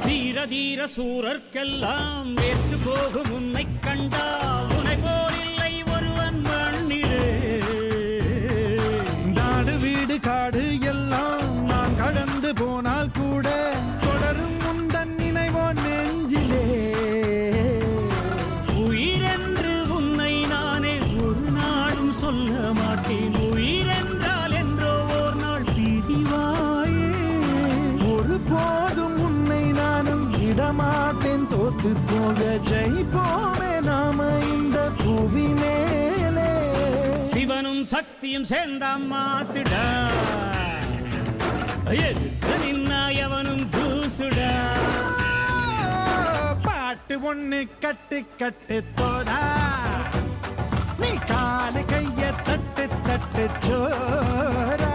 தீர தீர சூரர்க்கெல்லாம் வேத்து போகும் உன்னை கண்டால் உனை போலில்லை ஒருவன் மண்ணிலே. நாடு வீடு காடு எல்லாம் நான் கடந்து போனால் கூட தொடரும் உந்தன் நினைவோ நெஞ்சிலே. உயிரென்று உன்னை நானே ஒரு நாளும் சொல்ல மாட்டேன். உயிரென்றால் என்றோ ஓர் நாள் பிரிவாயே. ஒரு போதும் உன்னை நானும் விடமாட்டேன். தோத்து போக ஜெயிப்போமே நாம இந்த புவி மேலே. சிவனும் சக்தியும் சேர்ந்த மாசுடா, எதுக்கு நின்னாயவனும் தூசுடா. பாட்டு ஒண்ணு கட்டு கட்டு போதா, நீ காலு கைய தட்டு தட்டு சோரா.